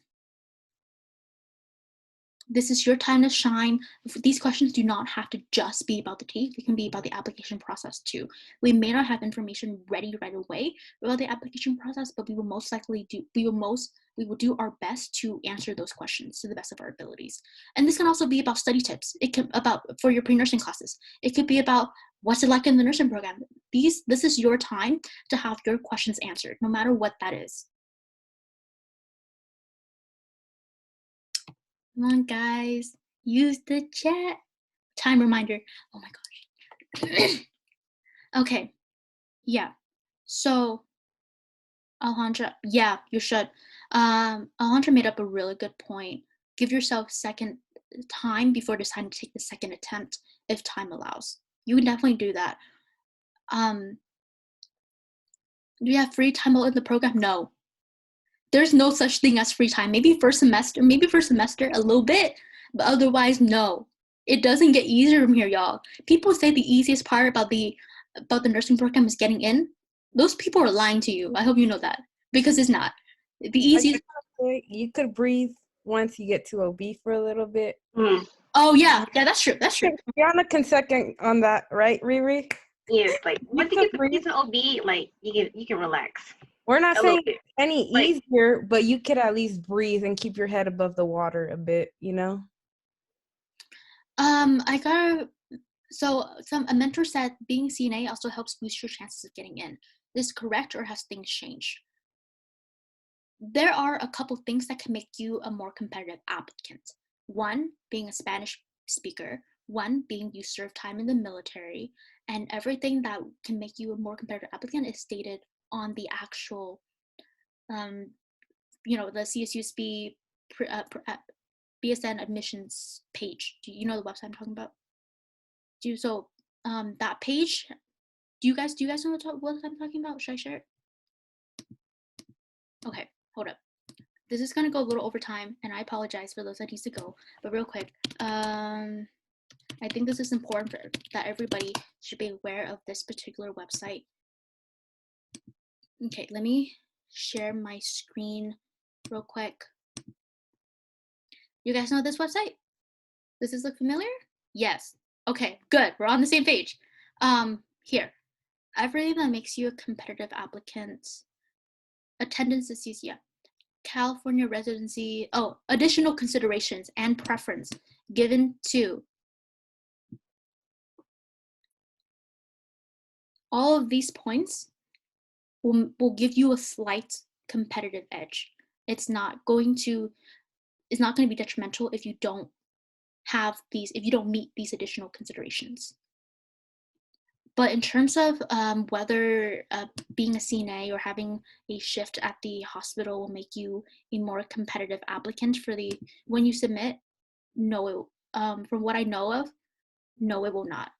This is your time to shine. These questions do not have to just be about the TEAS. They can be about the application process too. We may not have information ready right away about the application process, but we will most likely we will do our best to answer those questions to the best of our abilities. And this can also be about study tips. It can for your pre-nursing classes. It could be about what's it like in the nursing program. This is your time to have your questions answered, no matter what that is. Come on, guys. Use the chat. Time reminder. Oh my gosh. Okay. Yeah. So, Alejandra, yeah, you should. Alejandra made up a really good point. Give yourself second time before deciding to take the second attempt if time allows. You can definitely do that. Do you have free time in the program? No. There's no such thing as free time. Maybe first semester a little bit, but otherwise no. It doesn't get easier from here, y'all. People say the easiest part about the nursing program is getting in. Those people are lying to you. I hope you know that, because it's not. The easiest. You could breathe once you get to OB for a little bit. Oh yeah, that's true. That's true. You're on a consecond on that, right, Riri? Yes, like once you get to OB, like you can relax. We're not saying any easier, but you could at least breathe and keep your head above the water a bit, you know? A mentor said being CNA also helps boost your chances of getting in. Is this correct, or has things changed? There are a couple things that can make you a more competitive applicant. One, being a Spanish speaker. One, being you served time in the military. And everything that can make you a more competitive applicant is stated on the actual, the CSUSB BSN admissions page. Do you know the website I'm talking about? That page, do you guys know what I'm talking about? Should I share it? Okay, hold up. This is gonna go a little over time, and I apologize for those that needs to go, but real quick, I think this is important that everybody should be aware of this particular website. Okay, let me share my screen real quick. You guys know this website? Does this look familiar? Yes. Okay, good. We're on the same page. Here, everything that makes you a competitive applicant. Attendance is easier. California residency. Oh, additional considerations and preference given to. All of these points will give you a slight competitive edge. It's not going to be detrimental if you don't meet these additional considerations. But in terms of whether being a CNA or having a shift at the hospital will make you a more competitive applicant when you submit, no, from what I know of, no, it will not.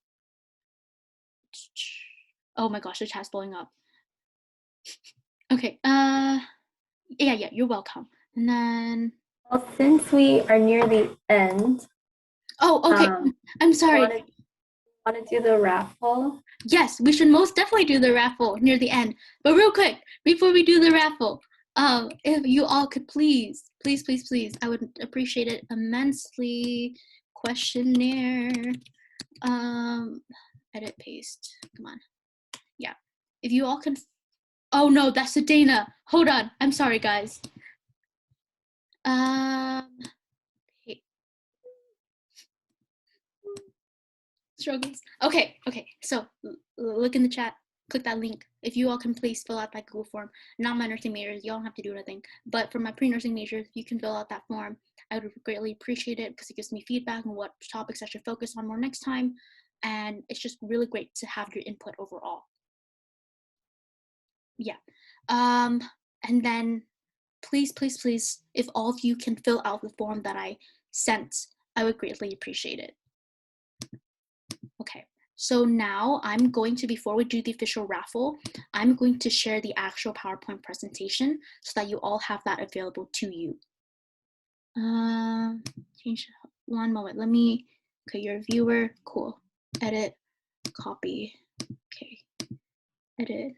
Oh my gosh, the chat's blowing up. Okay, yeah, you're welcome. And then. Well, since we are near the end. Oh, okay. I'm sorry. Want to do the raffle? Yes, we should most definitely do the raffle near the end. But real quick, before we do the raffle, if you all could please, I would appreciate it immensely. Questionnaire, edit, paste. Come on. Yeah, if you all can. Oh no, that's a Dana. Hold on. I'm sorry, guys. Struggles. Okay. So look in the chat. Click that link. If you all can please fill out that Google form. Not my nursing majors, you don't have to do anything. But for my pre-nursing majors, you can fill out that form. I would greatly appreciate it because it gives me feedback on what topics I should focus on more next time. And it's just really great to have your input overall. Yeah. And then please, if all of you can fill out the form that I sent, I would greatly appreciate it. Okay. So now I'm going to, before we do the official raffle, I'm going to share the actual PowerPoint presentation so that you all have that available to you. Change one moment. Let me, okay, you're a viewer. Cool. Edit, copy. Okay. Edit.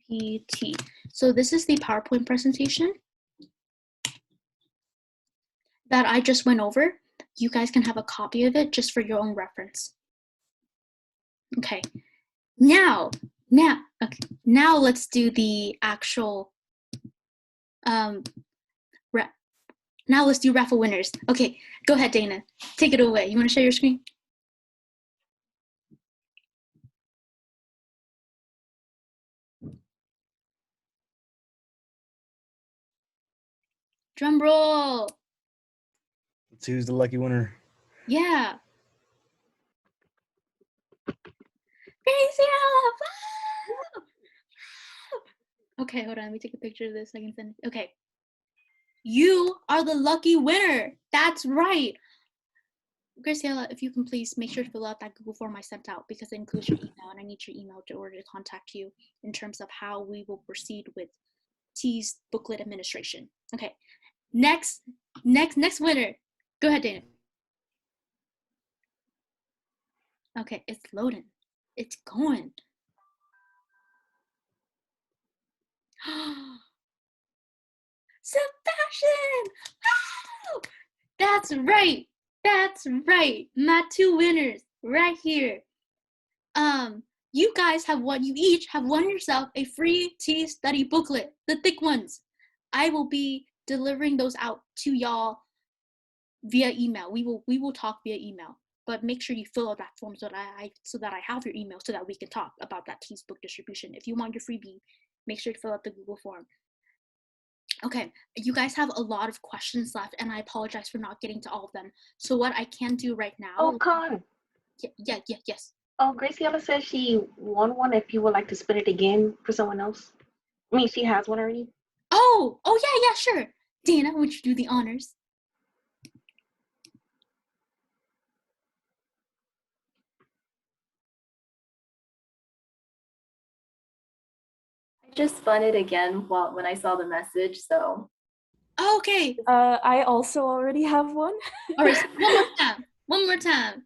PPT. So this is the PowerPoint presentation that I just went over. You guys can have a copy of it just for your own reference. Okay. Now let's do the actual now let's do raffle winners. Okay, go ahead, Dana. Take it away. You want to share your screen? Drum roll. Let's see who's the lucky winner. Yeah. Graciela! Okay, hold on. Let me take a picture of this. I can send it. Okay. You are the lucky winner. That's right. Graciela, if you can please make sure to fill out that Google form I sent out because it includes your email, and I need your email in order to contact you in terms of how we will proceed with TEAS booklet administration. Okay. Next winner. Go ahead, Dana. Okay, it's loading. It's going. Sebastian! Oh, that's right. That's right. My 2 winners right here. You guys have won. You each have won yourself a free TEAS study booklet, the thick ones. I will be delivering those out to y'all via email. We will talk via email, but make sure you fill out that form so that I have your email so that we can talk about that TEAS book distribution. If you want your freebie, make sure to fill out the Google form. Okay, you guys have a lot of questions left, and I apologize for not getting to all of them. So what I can do right now. Oh, Con. Yes. Oh, Graciela says she won one if you would like to spin it again for someone else. I mean, she has one already. Oh yeah, sure. Dana, would you do the honors? I just spun it again when I saw the message, so. Okay. I also already have one. All right, so one more time.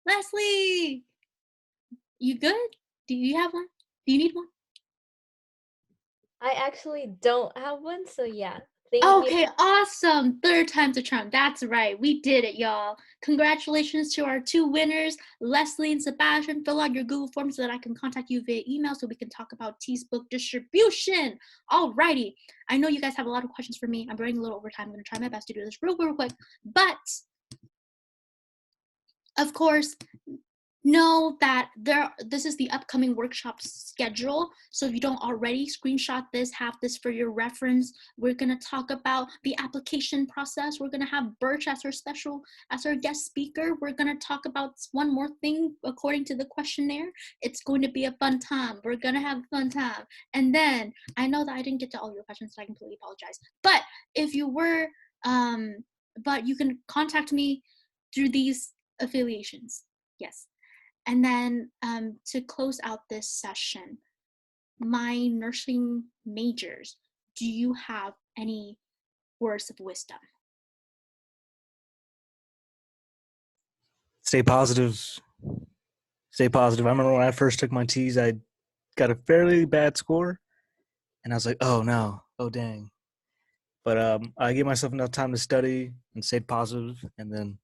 Leslie, you good? Do you have one? Do you need one? I actually don't have one, so yeah. Thank you. Okay, awesome. 3rd time's a charm. That's right. We did it, y'all. Congratulations to our 2 winners, Leslie and Sebastian. Fill out your Google form so that I can contact you via email so we can talk about TEAS book distribution. Alrighty. I know you guys have a lot of questions for me. I'm running a little over time. I'm going to try my best to do this real quick. But, of course, know that this is the upcoming workshop schedule. So if you don't already, screenshot this, have this for your reference. We're going to talk about the application process. We're going to have Birch as our guest speaker. We're going to talk about one more thing according to the questionnaire. It's going to be a fun time. We're going to have a fun time. And then I know that I didn't get to all your questions, so I completely apologize. But if you were, but you can contact me through these affiliations. Yes. And then to close out this session, my nursing majors, do you have any words of wisdom? Stay positive. Stay positive. I remember when I first took my TEAS, I got a fairly bad score, and I was like, oh no, oh dang. But I gave myself enough time to study and stayed positive, and then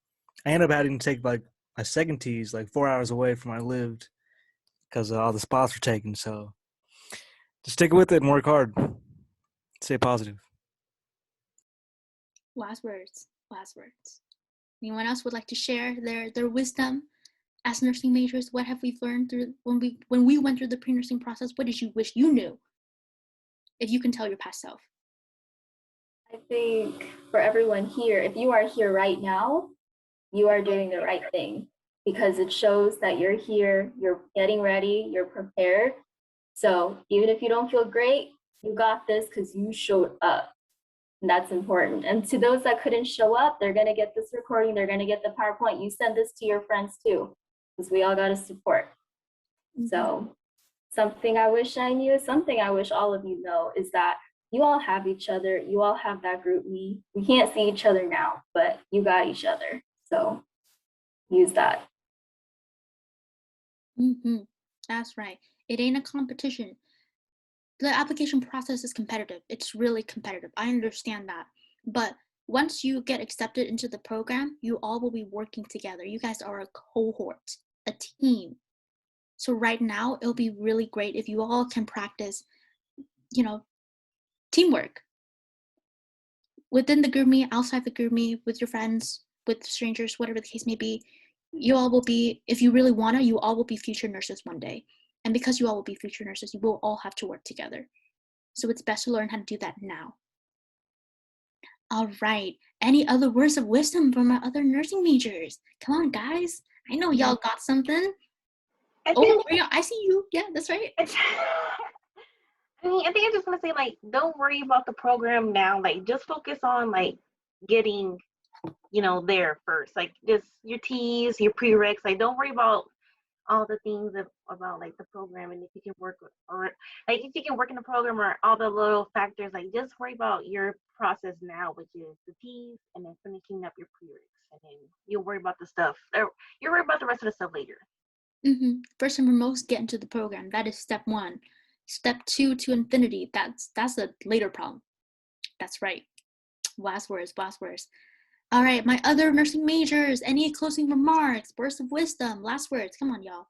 I ended up having to take like my second TEAS like 4 hours away from where I lived because all the spots were taken. So just stick with it and work hard. Stay positive. Last words. Anyone else would like to share their wisdom as nursing majors? What have we learned through when we went through the pre-nursing process? What did you wish you knew? If you can tell your past self. I think for everyone here, if you are here right now, you are doing the right thing because it shows that you're here, you're getting ready, you're prepared. So even if you don't feel great, you got this because you showed up. And that's important. And to those that couldn't show up, they're going to get this recording. They're going to get the PowerPoint. You send this to your friends too, because we all got to support. Mm-hmm. So something I wish I knew, something I wish all of you know is that you all have each other. You all have that group me. We can't see each other now, but you got each other. So use that. Mm-hmm. That's right. It ain't a competition. The application process is competitive. It's really competitive. I understand that. But once you get accepted into the program, you all will be working together. You guys are a cohort, a team. So right now, it'll be really great if you all can practice, teamwork. Within the GroupMe, outside the GroupMe, with your friends, with strangers, whatever the case may be. You all will be, if you really want to, you all will be future nurses one day. And because you all will be future nurses, you will all have to work together. So it's best to learn how to do that now. All right. Any other words of wisdom from our other nursing majors? Come on, guys. I know y'all got something. Oh, I see you. Yeah, that's right. I mean, I think I'm just gonna say, like, don't worry about the program now. Like, just focus on like getting, there first. Like, just your TEAS, your prereqs. Like, don't worry about all the things about like the program, and if you can work or like if you can work in the program or all the little factors. Like, just worry about your process now, which is the TEAS, and then finishing up your prereqs, and then you'll worry about the stuff. Or you'll worry about the rest of the stuff later. First and foremost, get into the program. That is step 1. Step 2 to infinity. That's a later problem. That's right. Last words. All right, my other nursing majors. Any closing remarks? Words of wisdom. Last words. Come on, y'all.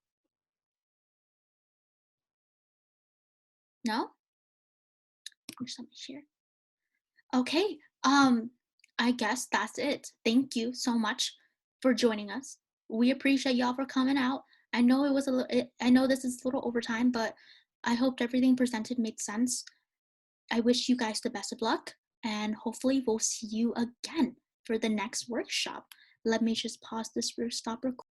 No? There's something here. Okay. I guess that's it. Thank you so much for joining us. We appreciate y'all for coming out. I know it was I know this is a little overtime, but I hoped everything presented made sense. I wish you guys the best of luck, and hopefully we'll see you again for the next workshop. Let me just pause this stop recording.